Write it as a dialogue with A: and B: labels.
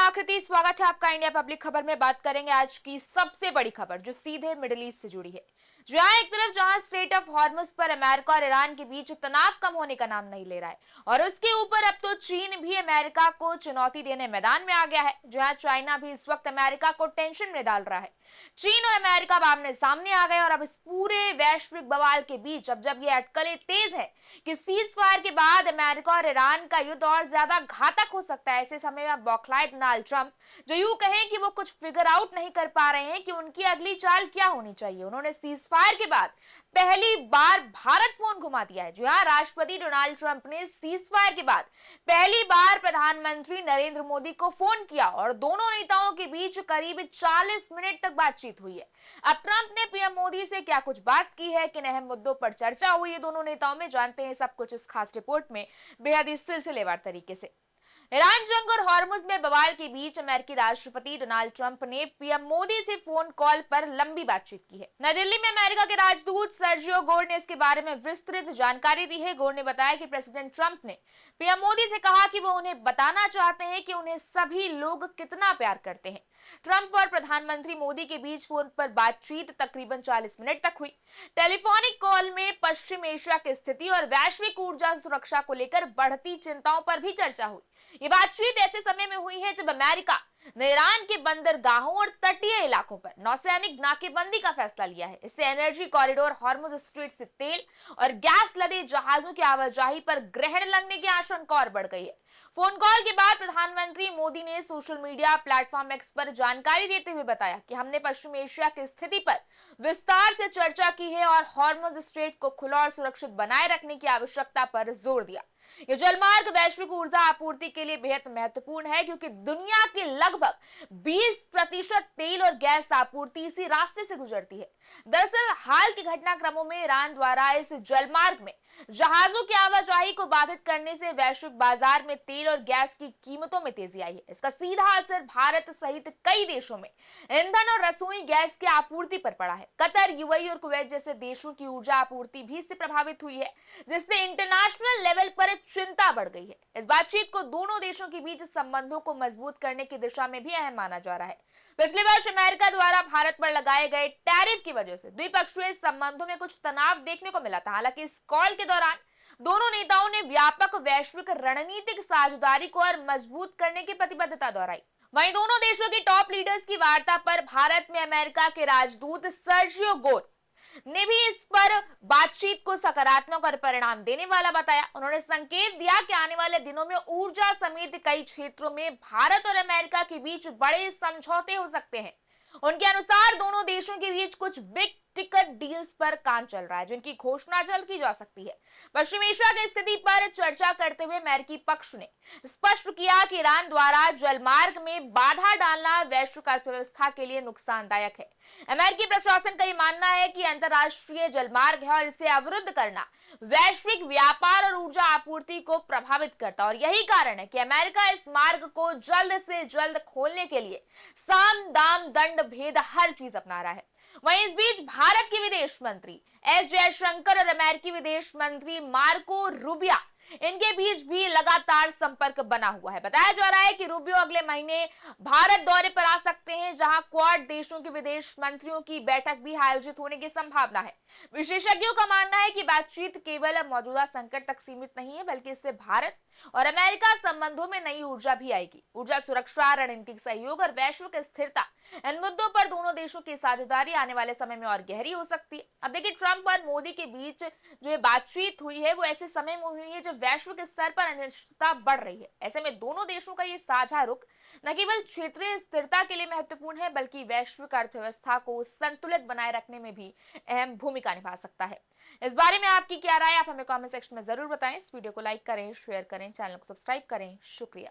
A: आकृति, स्वागत है आपका इंडिया पब्लिक खबर में। बात करेंगे आज की सबसे बड़ी खबर जो सीधे मिडिल ईस्ट से जुड़ी है। जहां एक तरफ स्ट्रेट ऑफ हॉर्मुज पर अमेरिका और ईरान के बीच तनाव कम होने का नाम नहीं ले रहा है, और उसके ऊपर अब तो चीन भी अमेरिका को चुनौती देने मैदान में आ गया है। जहां चाइना भी इस वक्त अमेरिका को टेंशन में डाल रहा है। चीन और अमेरिका आमने सामने आ गए और अब इस पूरे वैश्विक बवाल के बीच अब जब ये अटकलें तेज है कि सीज फायर के बाद अमेरिका और ईरान का युद्ध और ज्यादा घातक हो सकता है, ऐसे समय में बौखलाए डोनाल्ड ट्रंप, जो यूं कहें कि वो कुछ फिगर आउट नहीं कर पा रहे हैं कि उनकी अगली चाल क्या होनी चाहिए। उन्होंने सीज फायर के बाद पहली बार भारत फोन घुमा दिया है। जी हाँ, राष्ट्रपति डोनाल्ड ट्रंप ने सीज फायर के बाद पहली बार प्रधानमंत्री नरेंद्र मोदी को फोन किया और दोनों नेताओं के बीच करीब 40 मिनट तक बातचीत हुई है। अब ट्रंप ने पीएम मोदी से क्या कुछ बात की है, किन अहम मुद्दों पर चर्चा हुई है दोनों नेताओं में, जानते हैं सब कुछ इस खास रिपोर्ट में बेहद ही सिलसिलेवार तरीके से। ईरान जंग और हॉर्मुज में बवाल के बीच अमेरिकी राष्ट्रपति डोनाल्ड ट्रंप ने पीएम मोदी से फोन कॉल पर लंबी बातचीत की है। नई दिल्ली में अमेरिका के राजदूत सर्जियो गोर ने इसके बारे में विस्तृत जानकारी दी है। गोर ने बताया कि प्रेसिडेंट ट्रंप ने पीएम मोदी से कहा कि वो उन्हें बताना चाहते हैं कि उन्हें सभी लोग कितना प्यार करते हैं। ट्रंप और प्रधानमंत्री मोदी के बीच फोन पर बातचीत तकरीबन 40 मिनट तक हुई। टेलीफोनिक कॉल में पश्चिम एशिया की स्थिति और वैश्विक ऊर्जा सुरक्षा को लेकर बढ़ती चिंताओं पर भी चर्चा हुई। ये बातचीत ऐसे समय में हुई है जब अमेरिका ने ईरान के बंदरगाहों और तटीय इलाकों पर नौसैनिक नाकेबंदी का फैसला लिया है। इससे एनर्जी कॉरिडोर हॉर्मुज स्ट्रेट से तेल और गैस लदे जहाजों की आवाजाही पर ग्रहण लगने की आशंका और बढ़ गई है। फोन कॉल के बाद प्रधानमंत्री मोदी ने सोशल मीडिया प्लेटफॉर्म एक्स पर जानकारी देते हुए बताया कि हमने पश्चिम एशिया की स्थिति पर विस्तार से चर्चा की है और हॉर्मुज स्ट्रेट को खुला और सुरक्षित बनाए रखने की आवश्यकता पर जोर दिया। ये जलमार्ग वैश्विक ऊर्जा आपूर्ति के लिए बेहद महत्वपूर्ण है क्योंकि दुनिया की लगभग 20% तेल और गैस आपूर्ति इसी रास्ते से गुजरती है। दरअसल हाल के घटनाक्रमों में ईरान द्वारा इस जलमार्ग में जहाजों की आवाजाही को बाधित करने से वैश्विक बाजार में तेल और गैस की कीमतों में तेजी आई है। इसका सीधा असर भारत सहित कई देशों में ईंधन और रसोई गैस की आपूर्ति पर पड़ा है। कतर, यूएई और कुवैत जैसे देशों की ऊर्जा आपूर्ति भी इससे प्रभावित हुई है, जिससे इंटरनेशनल लेवल पर चिंता बढ़ गई है। इस बातचीत को दोनों देशों के बीच संबंधों को मजबूत करने की दिशा में भी अहम माना जा रहा है। पिछले वर्ष अमेरिका द्वारा भारत पर लगाए गए टैरिफ की वजह से द्विपक्षीय संबंधों में कुछ तनाव देखने को मिला था। हालांकि इस कॉल के दौरान दोनों नेताओं ने व्यापक वैश्विक रणनीतिक साझेदारी को और मजबूत करने की प्रतिबद्धता दोहराई। वहीं दोनों देशों के टॉप लीडर्स की वार्ता पर भारत में अमेरिका के राजदूत सर्जियो गोर ने भी इस पर बातचीत को सकारात्मक और परिणाम देने वाला बताया। उन्होंने संकेत दिया कि आने वाले दिनों में ऊर्जा समेत कई क्षेत्रों में भारत और अमेरिका के बीच बड़े समझौते हो सकते हैं। उनके अनुसार दोनों देशों के बीच कुछ बिग टिकट डील्स पर काम चल रहा है, जिनकी घोषणा जल्द की जा सकती है। पश्चिम एशिया की स्थिति पर चर्चा करते हुए अमेरिकी पक्ष ने स्पष्ट किया कि ईरान द्वारा जलमार्ग में बाधा डालना वैश्विक अर्थव्यवस्था के लिए नुकसानदायक है। अमेरिकी प्रशासन का यह मानना है कि अंतरराष्ट्रीय जलमार्ग है और इसे अवरुद्ध करना वैश्विक व्यापार और ऊर्जा आपूर्ति को प्रभावित करता है, और यही कारण है कि अमेरिका इस मार्ग को जल्द से जल्द खोलने के लिए साम दाम दंड भेद हर चीज अपना रहा है। वहीं इस बीच भारत के विदेश मंत्री एस जयशंकर और अमेरिकी विदेश मंत्री मार्को रूबियो, इनके बीच भी लगातार संपर्क बना हुआ है। बताया जा रहा है कि रूबियो अगले महीने भारत दौरे पर आ सकते हैं, जहां क्वाड देशों के विदेश मंत्रियों की बैठक भी आयोजित होने की संभावना है। विशेषज्ञों का मानना है कि बातचीत केवल मौजूदा संकट तक सीमित नहीं है, बल्कि इससे भारत और अमेरिका संबंधों में नई ऊर्जा भी आएगी। ऊर्जा सुरक्षा, रणनीतिक सहयोग और वैश्विक स्थिरता, इन मुद्दों पर दोनों देशों की साझेदारी आने वाले समय में और गहरी हो सकती है। अब देखिए, ट्रंप और मोदी के बीच जो बातचीत हुई है वो ऐसे समय में हुई है जब वैश्विक स्तर पर अनिश्चितता बढ़ रही है। ऐसे में दोनों देशों का ये साझा रुख न केवल क्षेत्रीय स्थिरता के लिए महत्वपूर्ण है, बल्कि वैश्विक अर्थव्यवस्था को संतुलित बनाए रखने में भी अहम भूमिका निभा सकता है। इस बारे में आपकी क्या राय, आप हमें कमेंट सेक्शन में जरूर बताएं। इस वीडियो को लाइक करें, शेयर करें, चैनल को सब्सक्राइब करें। शुक्रिया।